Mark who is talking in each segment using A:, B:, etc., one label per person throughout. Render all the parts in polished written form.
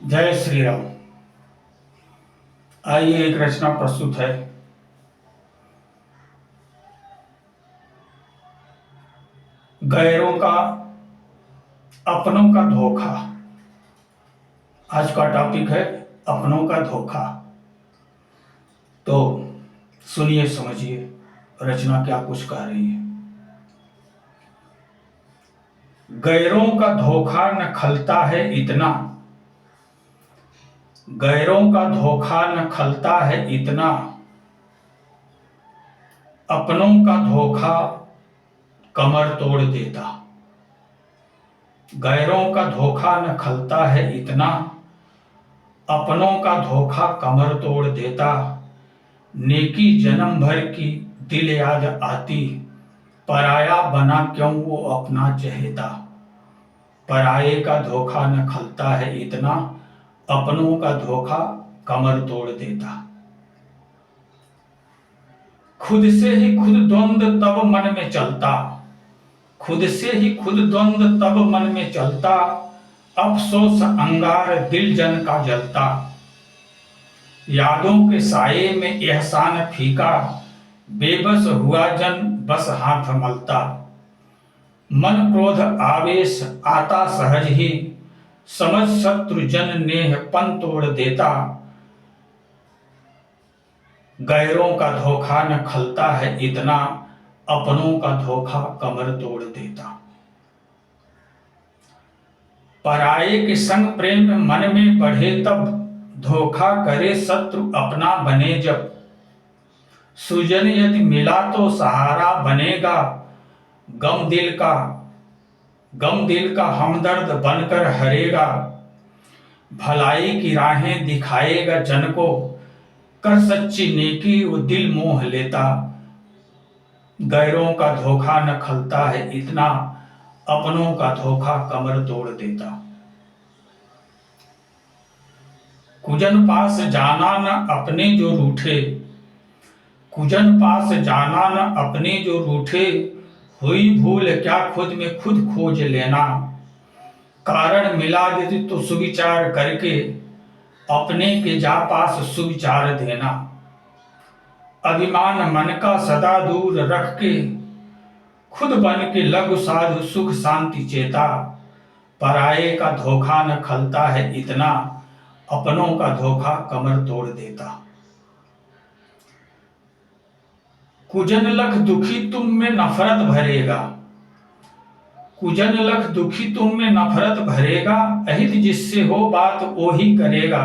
A: जय श्री राम। आइए एक रचना प्रस्तुत है। गैरों का अपनों का धोखा। आज का टॉपिक है अपनों का धोखा। तो सुनिए, समझिए रचना क्या कुछ कह रही है। गैरों का धोखा न खलता है इतना, गैरों का धोखा न खलता है इतना, अपनों का धोखा कमर तोड़ देता। गैरों का धोखा न खलता है इतना, अपनों का धोखा कमर तोड़ देता। नेकी जन्म भर की दिल याद आती, पराया बना क्यों वो अपना चहेता। पराये का धोखा न खलता है इतना, अपनों का धोखा कमर तोड़ देता। खुद से ही खुद द्वंद्व तब मन में चलता, खुद से ही खुद द्वंद्व तब मन में चलता। अफसोस अंगार दिल जन का जलता, यादों के साये में एहसान फीका। बेबस हुआ जन बस हाथ मलता, मन क्रोध आवेश आता सहज ही। समझ शत्रु जन नेह पन तोड़ देता। गैरों का धोखा न खलता है इतना, अपनों का धोखा कमर तोड़ देता। पराये के संग प्रेम मन में बढ़े तब, धोखा करे शत्रु अपना बने जब। सुजन यदि मिला तो सहारा बनेगा, गम दिल का हमदर्द बनकर हरेगा। भलाई की राहें दिखाएगा जन को, कर सच्ची नेकी वो दिल मोह लेता। गैरों का धोखा न खलता है इतना, अपनों का धोखा कमर तोड़ देता। कुजन पास जाना न अपने जो रूठे, कुजन पास जाना न अपने जो रूठे। हुई भूल क्या खुद में खुद खोज लेना, कारण मिला यदि तो सुविचार करके, अपने के जा पास सुविचार देना। अभिमान मन का सदा दूर रख के, खुद बन के लघु साधु सुख शांति चेता। पराये का धोखा न खलता है इतना, अपनों का धोखा कमर तोड़ देता। कुजन लख दुखी तुम में नफरत भरेगा, कुजन लख दुखी तुम में नफरत भरेगा। अहित जिससे हो बात वो ही करेगा।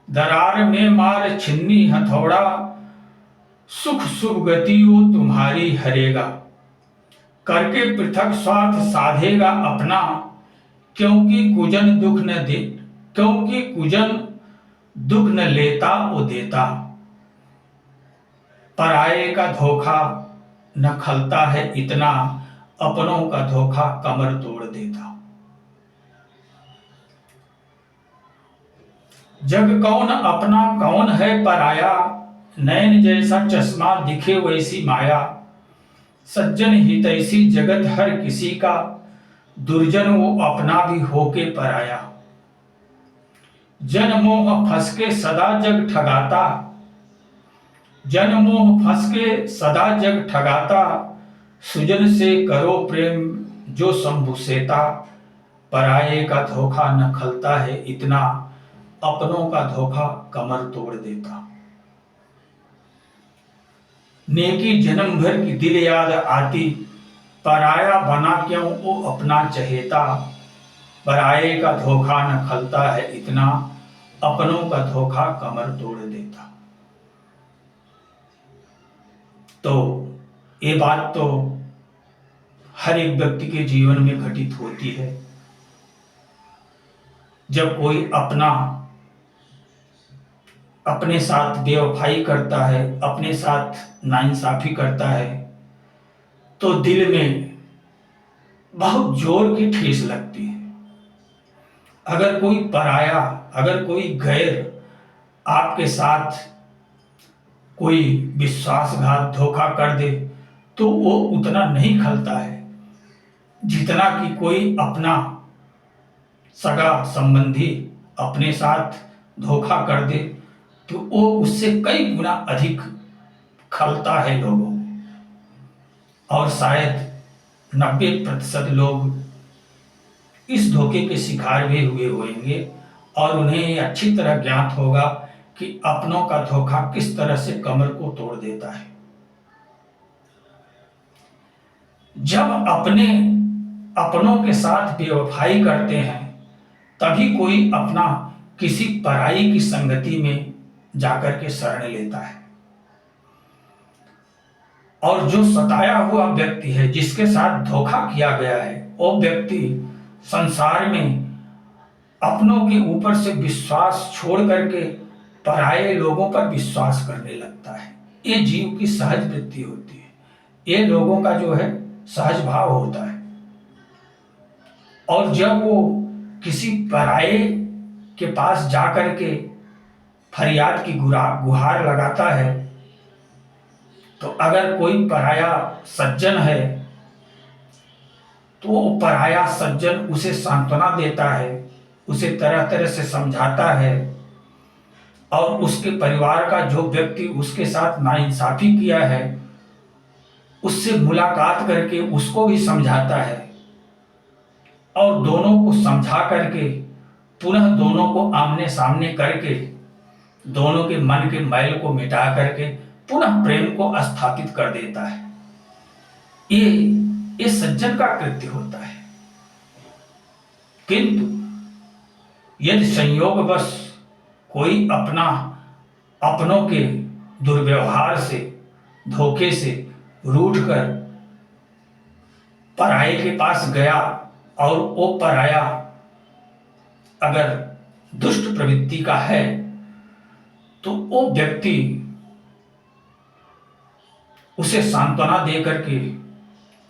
A: दरार में मार छिन्नी हथौड़ा, सुख शुभ गति वो तुम्हारी हरेगा। करके पृथक स्वार्थ साधेगा अपना, क्योंकि कुजन दुख न लेता वो देता। पराये का धोखा न खलता है इतना, अपनों का धोखा कमर तोड़ देता। जग कौन अपना कौन है पराया, नैन जैसा चश्मा दिखे वैसी माया। सज्जन हितैषी जगत हर किसी का, दुर्जन वो अपना भी होके पराया। जन मोह फंस के सदा जग ठगाता, जन मोह फंस के सदा जग ठगाता। सुजन से करो प्रेम जो शंभु सेता। पराये का धोखा न खलता है इतना, अपनों का धोखा कमर तोड़ देता। नेकी जन्म भर की दिल याद आती, पराया बना क्यों वो अपना चहेता। पराये का धोखा न खलता है इतना, अपनों का धोखा कमर तोड़ देता। तो ये बात तो हर एक व्यक्ति के जीवन में घटित होती है। जब कोई अपने साथ बेवफाई करता है, अपने साथ नाइंसाफी करता है, तो दिल में बहुत जोर की ठेस लगती है। अगर कोई पराया, अगर कोई गैर आपके साथ कोई विश्वासघात धोखा कर दे, तो वो उतना नहीं खलता है जितना कि कोई अपना सगा संबंधी अपने साथ धोखा कर दे तो वो उससे कई गुना अधिक खलता है लोगों में। और शायद 90% लोग इस धोखे के शिकार भी हुए होंगे और उन्हें ये अच्छी तरह ज्ञात होगा कि अपनों का धोखा किस तरह से कमर को तोड़ देता है। जब अपनों के साथ बेवफाई करते हैं तभी कोई अपना किसी पराई की संगति में जाकर के शरण लेता है। और जो सताया हुआ व्यक्ति है, जिसके साथ धोखा किया गया है, वो व्यक्ति संसार में अपनों के ऊपर से विश्वास छोड़ करके पराये लोगों पर विश्वास करने लगता है। ये जीव की सहज वृत्ति होती है, ये लोगों का जो है सहज भाव होता है। और जब वो किसी पराये के पास जाकर के फरियाद की गुहार लगाता है तो अगर कोई पराया सज्जन है तो वो पराया सज्जन उसे सांत्वना देता है, उसे तरह तरह से समझाता है और उसके परिवार का जो व्यक्ति उसके साथ नाइंसाफी किया है उससे मुलाकात करके उसको भी समझाता है और दोनों को समझा करके पुनः दोनों को आमने सामने करके दोनों के मन के मैल को मिटा करके पुनः प्रेम को स्थापित कर देता है। ये सज्जन का कृत्य होता है। किंतु यदि संयोगवश कोई अपनों के दुर्व्यवहार से, धोखे से रूठकर पराये के पास गया और वो पराया अगर दुष्ट प्रवृत्ति का है तो वो व्यक्ति उसे सांत्वना दे करके,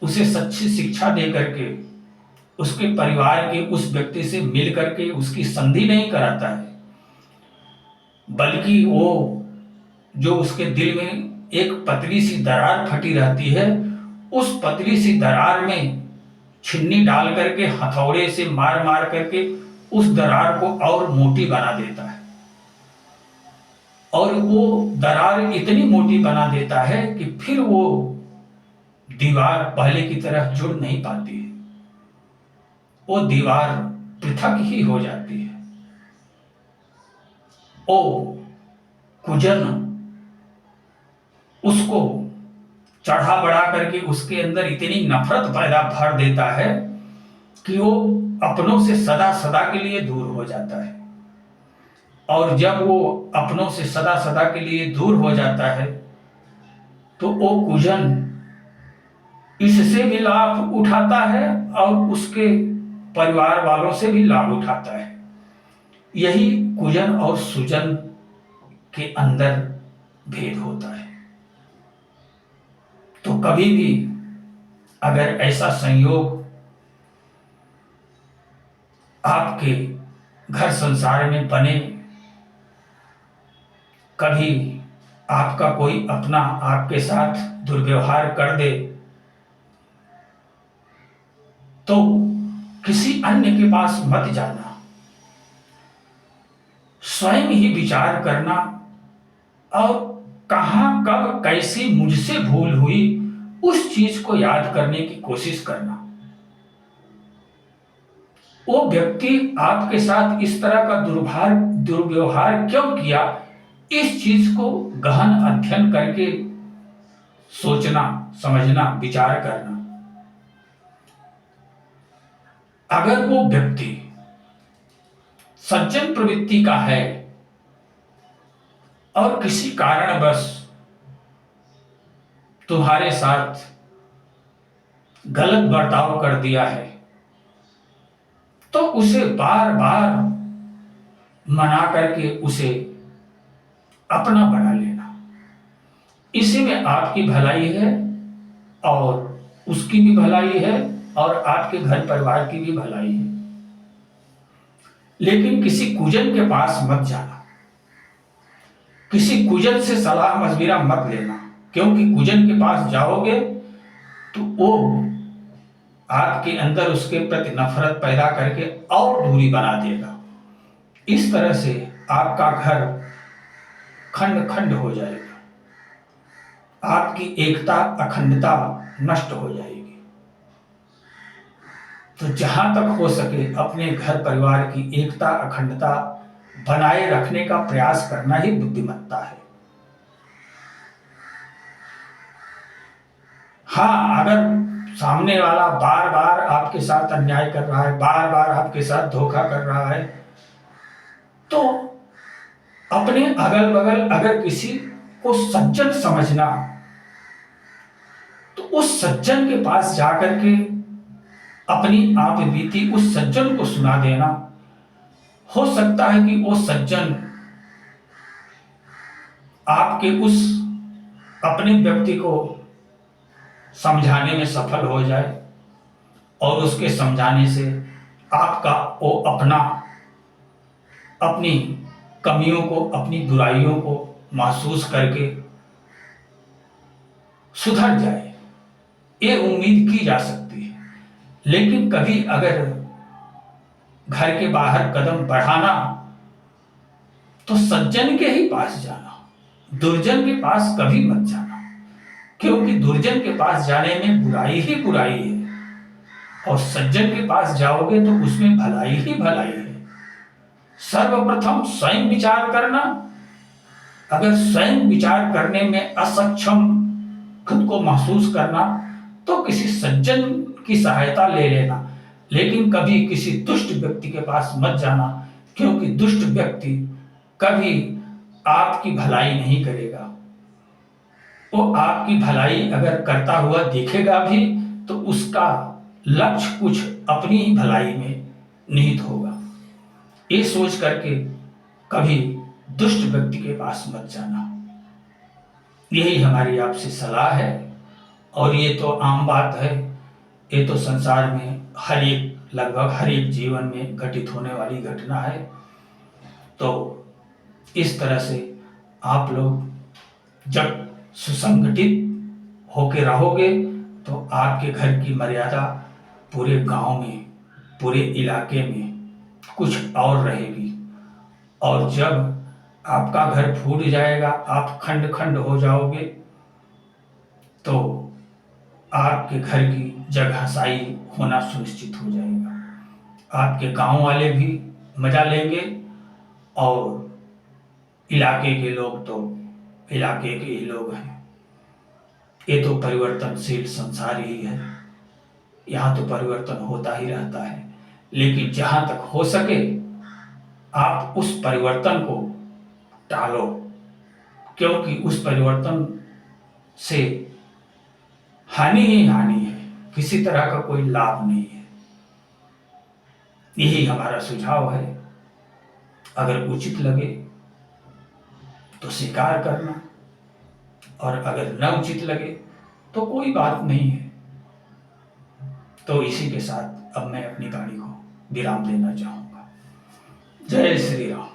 A: उसे सच्ची शिक्षा दे करके, उसके परिवार के उस व्यक्ति से मिल करके उसकी संधि नहीं कराता है, बल्कि वो जो उसके दिल में एक पतली सी दरार फटी रहती है, उस पतली सी दरार में छिन्नी डाल करके हथौड़े से मार मार करके उस दरार को और मोटी बना देता है। और वो दरार इतनी मोटी बना देता है कि फिर वो दीवार पहले की तरह जुड़ नहीं पाती है, वो दीवार पृथक ही हो जाती है। ओ कुजन उसको चढ़ा बढ़ा करके उसके अंदर इतनी नफरत पैदा भर देता है कि वो अपनों से सदा सदा के लिए दूर हो जाता है। और जब वो अपनों से सदा सदा के लिए दूर हो जाता है तो वो कुजन इससे भी लाभ उठाता है और उसके परिवार वालों से भी लाभ उठाता है। यही कुजन और सुजन के अंदर भेद होता है। तो कभी भी अगर ऐसा संयोग आपके घर संसार में बने, कभी आपका कोई अपना आपके साथ दुर्व्यवहार कर दे, तो किसी अन्य के पास मत जाना, स्वयं ही विचार करना और कहां कब कैसी मुझसे भूल हुई उस चीज को याद करने की कोशिश करना। वो व्यक्ति आपके साथ इस तरह का दुर्व्यवहार क्यों किया, इस चीज को गहन अध्ययन करके सोचना, समझना, विचार करना। अगर वो व्यक्ति सज्जन प्रवृत्ति का है और किसी कारणवश तुम्हारे साथ गलत बर्ताव कर दिया है तो उसे बार बार मना करके उसे अपना बना लेना। इसी में आपकी भलाई है और उसकी भी भलाई है और आपके घर परिवार की भी भलाई है। लेकिन किसी कुजन के पास मत जाना, किसी कुजन से सलाह मशविरा मत लेना, क्योंकि कुजन के पास जाओगे तो वो आपके अंदर उसके प्रति नफरत पैदा करके और दूरी बना देगा इस तरह से आपका घर खंड खंड हो जाएगा, आपकी एकता अखंडता नष्ट हो जाएगी। तो जहां तक हो सके अपने घर परिवार की एकता अखंडता बनाए रखने का प्रयास करना ही बुद्धिमत्ता है। हाँ, अगर सामने वाला बार बार आपके साथ अन्याय कर रहा है, बार बार आपके साथ धोखा कर रहा है, तो अपने अगल बगल अगर किसी को सज्जन समझना, तो उस सज्जन के पास जाकर के अपनी आप बीती उस सज्जन को सुना देना। हो सकता है कि वो सज्जन आपके उस अपने व्यक्ति को समझाने में सफल हो जाए और उसके समझाने से आपका वो अपना अपनी कमियों को, अपनी बुराइयों को महसूस करके सुधर जाए, ये उम्मीद की जा सकती है। लेकिन कभी अगर घर के बाहर कदम बढ़ाना तो सज्जन के ही पास जाना, दुर्जन के पास कभी मत जाना, क्योंकि दुर्जन के पास जाने में बुराई ही बुराई है और सज्जन के पास जाओगे तो उसमें भलाई ही भलाई है। सर्वप्रथम स्वयं विचार करना, अगर स्वयं विचार करने में असक्षम खुद को महसूस करना तो किसी सज्जन की सहायता ले लेना, लेकिन कभी किसी दुष्ट व्यक्ति के पास मत जाना, क्योंकि दुष्ट व्यक्ति कभी आपकी भलाई नहीं करेगा। वो आपकी भलाई अगर करता हुआ दिखेगा भी तो उसका लक्ष्य कुछ अपनी ही भलाई में निहित होगा। ये सोच करके कभी दुष्ट व्यक्ति के पास मत जाना, यही हमारी आपसे सलाह है। और ये तो आम बात है, ये तो संसार में लगभग हर एक जीवन में घटित होने वाली घटना है। तो इस तरह से आप लोग जब सुसंगठित होके रहोगे तो आपके घर की मर्यादा पूरे गांव में, पूरे इलाके में कुछ और रहेगी। और जब आपका घर फूट जाएगा, आप खंड खंड हो जाओगे, तो आपके घर की जगहसाई होना सुनिश्चित हो जाएगा। आपके गांव वाले भी मजा लेंगे और इलाके के लोग तो इलाके के ही लोग हैं। ये तो परिवर्तनशील संसार ही है, यहाँ तो परिवर्तन होता ही रहता है। लेकिन जहां तक हो सके आप उस परिवर्तन को टालो, क्योंकि उस परिवर्तन से हानि ही हानि है, किसी तरह का कोई लाभ नहीं है। यही हमारा सुझाव है। अगर उचित लगे तो स्वीकार करना, और अगर न उचित लगे तो कोई बात नहीं है। तो इसी के साथ अब मैं अपनी वाणी को विराम देना चाहूंगा। जय श्री राम।